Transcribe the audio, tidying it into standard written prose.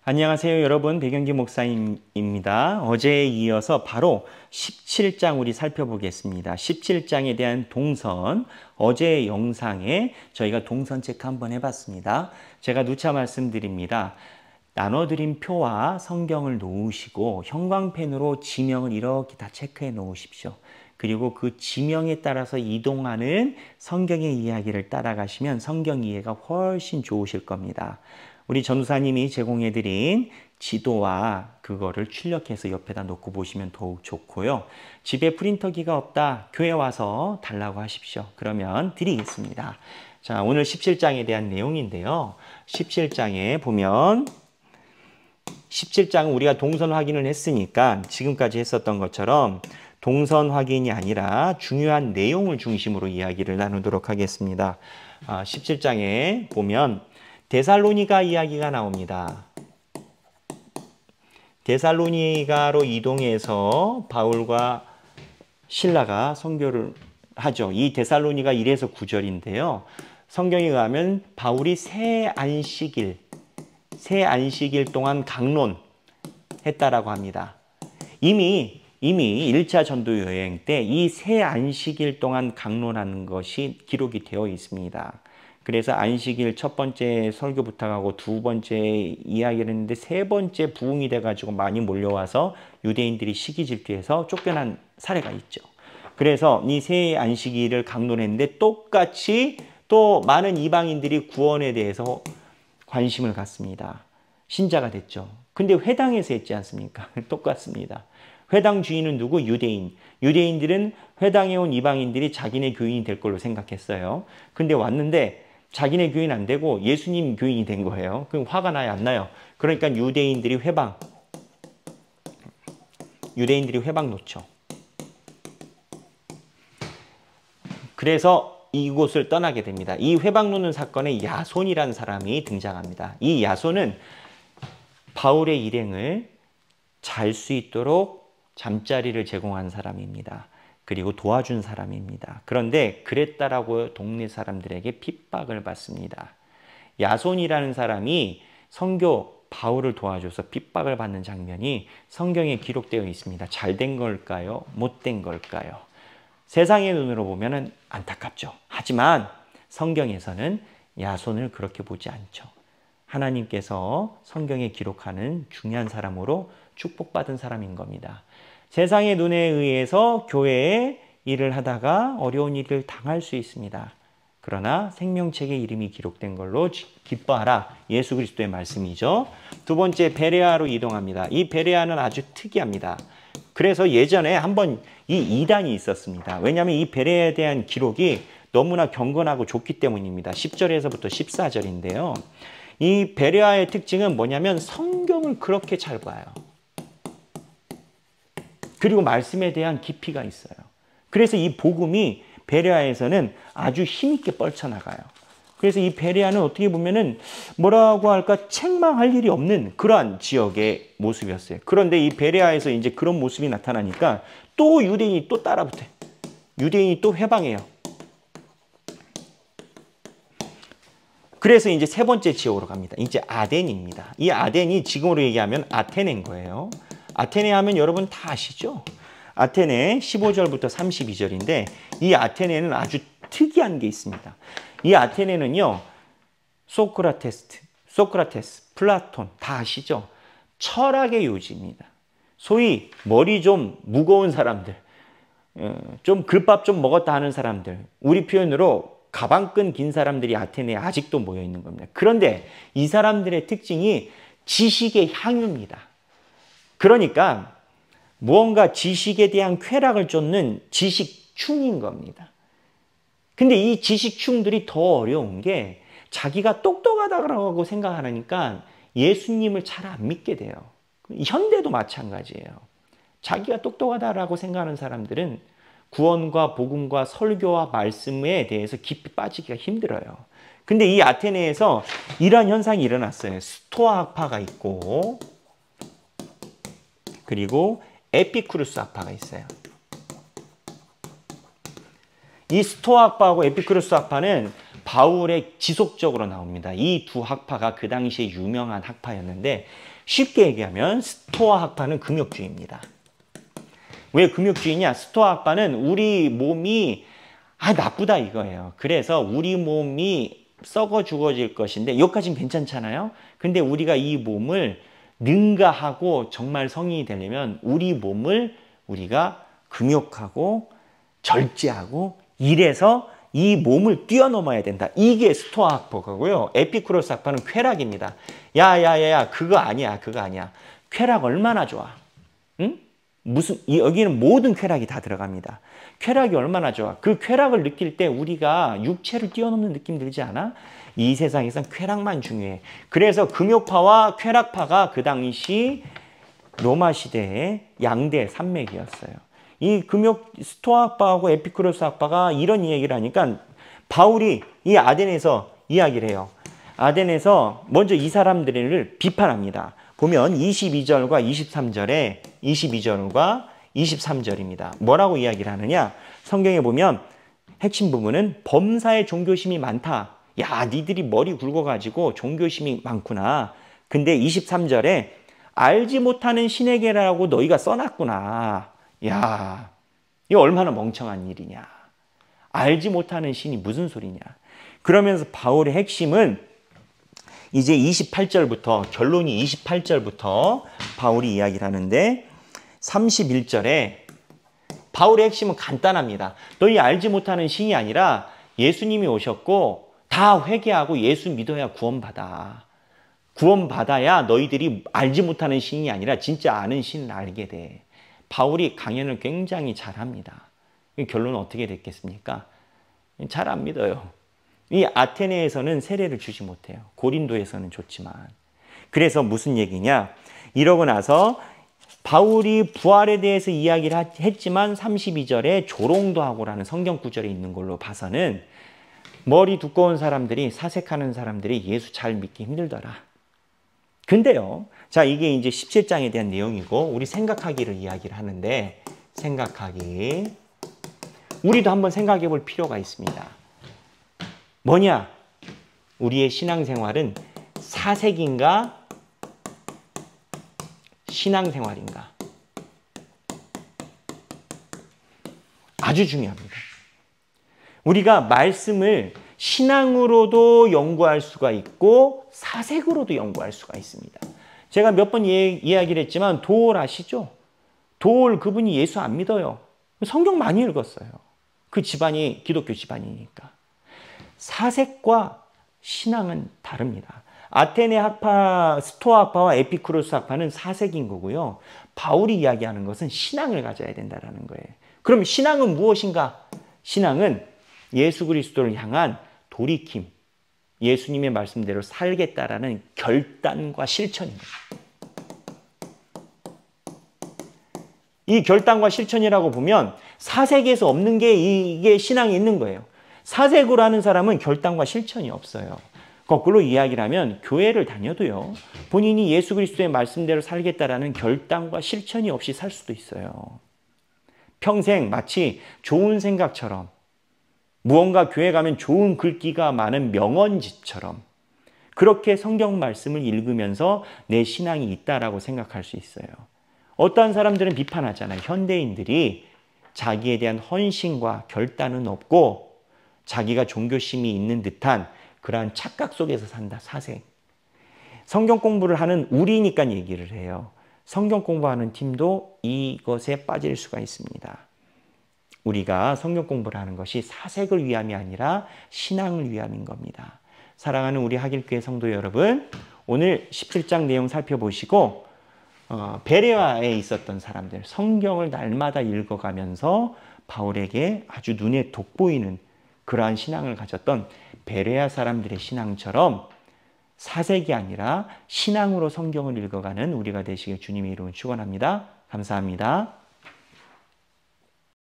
안녕하세요 여러분, 백영기 목사님입니다. 어제에 이어서 바로 17장 우리 살펴보겠습니다. 17장에 대한 동선, 어제 영상에 저희가 동선 체크 한번 해봤습니다. 제가 누차 말씀드립니다. 나눠드린 표와 성경을 놓으시고 형광펜으로 지명을 이렇게 다 체크해 놓으십시오. 그리고 그 지명에 따라서 이동하는 성경의 이야기를 따라가시면 성경 이해가 훨씬 좋으실 겁니다. 우리 전도사님이 제공해드린 지도와 그거를 출력해서 옆에다 놓고 보시면 더욱 좋고요. 집에 프린터기가 없다, 교회 와서 달라고 하십시오. 그러면 드리겠습니다. 자, 오늘 17장에 대한 내용인데요. 17장에 보면 17장은 우리가 동선 확인을 했으니까 지금까지 했었던 것처럼 동선 확인이 아니라 중요한 내용을 중심으로 이야기를 나누도록 하겠습니다. 17장에 보면 데살로니가 이야기가 나옵니다. 데살로니가로 이동해서 바울과 실라가 선교를 하죠. 이 데살로니가 1에서 9절인데요. 성경에 의하면 바울이 새 안식일 동안 강론했다라고 합니다. 이미 1차 전도 여행 때 이 새 안식일 동안 강론하는 것이 기록이 되어 있습니다. 그래서 안식일 첫 번째 설교 부탁하고 두 번째 이야기를 했는데 세 번째 부흥이 돼가지고 많이 몰려와서 유대인들이 시기 질투해서 쫓겨난 사례가 있죠. 그래서 이 새 안식일을 강론했는데 똑같이 또 많은 이방인들이 구원에 대해서 관심을 갖습니다. 신자가 됐죠. 근데 회당에서 했지 않습니까? 똑같습니다. 회당 주인은 누구? 유대인. 유대인들은 회당에 온 이방인들이 자기네 교인이 될 걸로 생각했어요. 근데 왔는데 자기네 교인 안 되고 예수님 교인이 된 거예요. 그럼 화가 나요, 안 나요? 그러니까 유대인들이 회방 놓죠. 그래서 이곳을 떠나게 됩니다. 이 회방 놓는 사건에 야손이라는 사람이 등장합니다. 이 야손은 바울의 일행을 잘 수 있도록 잠자리를 제공한 사람입니다. 그리고 도와준 사람입니다. 그런데 그랬다라고 동네 사람들에게 핍박을 받습니다. 야손이라는 사람이 선교 바울을 도와줘서 핍박을 받는 장면이 성경에 기록되어 있습니다. 잘된 걸까요? 못된 걸까요? 세상의 눈으로 보면 안타깝죠. 하지만 성경에서는 야손을 그렇게 보지 않죠. 하나님께서 성경에 기록하는 중요한 사람으로 축복받은 사람인 겁니다. 세상의 눈에 의해서 교회에 일을 하다가 어려운 일을 당할 수 있습니다. 그러나 생명책에 이름이 기록된 걸로 기뻐하라. 예수 그리스도의 말씀이죠. 두 번째, 베레아로 이동합니다. 이 베레아는 아주 특이합니다. 그래서 예전에 한번 이 이단이 있었습니다. 왜냐하면 이 베레아에 대한 기록이 너무나 경건하고 좋기 때문입니다. 10절에서부터 14절인데요. 이 베레아의 특징은 뭐냐면 성경을 그렇게 잘 봐요. 그리고 말씀에 대한 깊이가 있어요. 그래서 이 복음이 베레아에서는 아주 힘있게 뻗쳐나가요. 그래서 이 베레아는 어떻게 보면은 뭐라고 할까, 책망할 일이 없는 그러한 지역의 모습이었어요. 그런데 이 베레아에서 이제 그런 모습이 나타나니까 또 유대인이 또 따라붙어. 유대인이 또 회방해요. 그래서 이제 세 번째 지역으로 갑니다. 이제 아덴입니다. 이 아덴이 지금으로 얘기하면 아테네인 거예요. 아테네 하면 여러분 다 아시죠? 아테네 15절부터 32절인데 이 아테네는 아주 특이한 게 있습니다. 이 아테네는요, 소크라테스, 플라톤 다 아시죠? 철학의 요지입니다. 소위 머리 좀 무거운 사람들, 좀 글밥 좀 먹었다 하는 사람들, 우리 표현으로 가방끈 긴 사람들이 아테네에 아직도 모여 있는 겁니다. 그런데 이 사람들의 특징이 지식의 향유입니다. 그러니까 무언가 지식에 대한 쾌락을 쫓는 지식충인 겁니다. 근데 이 지식충들이 더 어려운 게 자기가 똑똑하다고 생각하니까 예수님을 잘 안 믿게 돼요. 현대도 마찬가지예요. 자기가 똑똑하다고 생각하는 사람들은 구원과 복음과 설교와 말씀에 대해서 깊이 빠지기가 힘들어요. 근데 이 아테네에서 이런 현상이 일어났어요. 스토아 학파가 있고 그리고 에피쿠르스 학파가 있어요. 이 스토아 학파하고 에피쿠르스 학파는 바울의 지속적으로 나옵니다. 이 두 학파가 그 당시에 유명한 학파였는데 쉽게 얘기하면 스토아 학파는 금욕주의입니다. 왜 금욕주의냐? 스토아 학파는 우리 몸이 나쁘다 이거예요. 그래서 우리 몸이 썩어 죽어질 것인데 여기까지는 괜찮잖아요. 근데 우리가 이 몸을 능가하고 정말 성인이 되려면 우리 몸을 우리가 금욕하고 절제하고 이래서 이 몸을 뛰어넘어야 된다. 이게 스토아 학파고요. 에피쿠로스 학파는 쾌락입니다. 야야야야 그거 아니야. 그거 아니야. 쾌락 얼마나 좋아. 응? 여기는 모든 쾌락이 다 들어갑니다. 쾌락이 얼마나 좋아. 그 쾌락을 느낄 때 우리가 육체를 뛰어넘는 느낌 들지 않아? 이 세상에선 쾌락만 중요해. 그래서 금욕파와 쾌락파가 그 당시 로마 시대의 양대 산맥이었어요. 이 스토아 학파하고 에피쿠로스 학파가 이런 얘기를 하니까 바울이 이 아덴에서 이야기를 해요. 아덴에서 먼저 이 사람들을 비판합니다. 보면 22절과 23절입니다. 뭐라고 이야기를 하느냐? 성경에 보면 핵심 부분은 범사에 종교심이 많다. 야, 니들이 머리 굵어가지고 종교심이 많구나. 근데 23절에 알지 못하는 신에게라고 너희가 써놨구나. 야, 이거 얼마나 멍청한 일이냐. 알지 못하는 신이 무슨 소리냐. 그러면서 바울의 핵심은 이제 28절부터 결론이 28절부터 바울이 이야기를 하는데 31절에 바울의 핵심은 간단합니다. 너희 알지 못하는 신이 아니라 예수님이 오셨고 다 회개하고 예수 믿어야 구원받아. 구원받아야 너희들이 알지 못하는 신이 아니라 진짜 아는 신을 알게 돼. 바울이 강연을 굉장히 잘합니다. 결론은 어떻게 됐겠습니까? 잘 안 믿어요. 이 아테네에서는 세례를 주지 못해요. 고린도에서는 좋지만. 그래서 무슨 얘기냐? 이러고 나서 바울이 부활에 대해서 이야기를 했지만 32절에 조롱도 하고라는 성경 구절에 있는 걸로 봐서는 머리 두꺼운 사람들이 사색하는 사람들이 예수 잘 믿기 힘들더라. 근데요. 자, 이게 이제 17장에 대한 내용이고 우리 생각하기를 이야기를 하는데 생각하기. 우리도 한번 생각해 볼 필요가 있습니다. 뭐냐? 우리의 신앙생활은 사색인가? 신앙생활인가? 아주 중요합니다. 우리가 말씀을 신앙으로도 연구할 수가 있고 사색으로도 연구할 수가 있습니다. 제가 몇 번 이야기를 했지만 도올 아시죠? 도올 그분이 예수 안 믿어요. 성경 많이 읽었어요. 그 집안이 기독교 집안이니까. 사색과 신앙은 다릅니다. 아테네 학파, 스토아 학파와 에피쿠로스 학파는 사색인 거고요. 바울이 이야기하는 것은 신앙을 가져야 된다는 거예요. 그럼 신앙은 무엇인가? 신앙은 예수 그리스도를 향한 돌이킴, 예수님의 말씀대로 살겠다라는 결단과 실천입니다. 이 결단과 실천이라고 보면 사색에서 없는 게 이게 신앙이 있는 거예요. 사색으로 하는 사람은 결단과 실천이 없어요. 거꾸로 이야기를 하면 교회를 다녀도요. 본인이 예수 그리스도의 말씀대로 살겠다라는 결단과 실천이 없이 살 수도 있어요. 평생 마치 좋은 생각처럼 무언가 교회 가면 좋은 글귀가 많은 명언집처럼 그렇게 성경 말씀을 읽으면서 내 신앙이 있다라고 생각할 수 있어요. 어떠한 사람들은 비판하잖아요. 현대인들이 자기에 대한 헌신과 결단은 없고 자기가 종교심이 있는 듯한 그러한 착각 속에서 산다. 사색. 성경 공부를 하는 우리니까 얘기를 해요. 성경 공부하는 팀도 이것에 빠질 수가 있습니다. 우리가 성경 공부를 하는 것이 사색을 위함이 아니라 신앙을 위함인 겁니다. 사랑하는 우리 하길교회 성도 여러분, 오늘 17장 내용 살펴보시고 베레아에 있었던 사람들, 성경을 날마다 읽어가면서 바울에게 아주 눈에 돋보이는 그러한 신앙을 가졌던 베레아 사람들의 신앙처럼 사색이 아니라 신앙으로 성경을 읽어가는 우리가 되시길 주님의 이름으로 축원합니다. 감사합니다.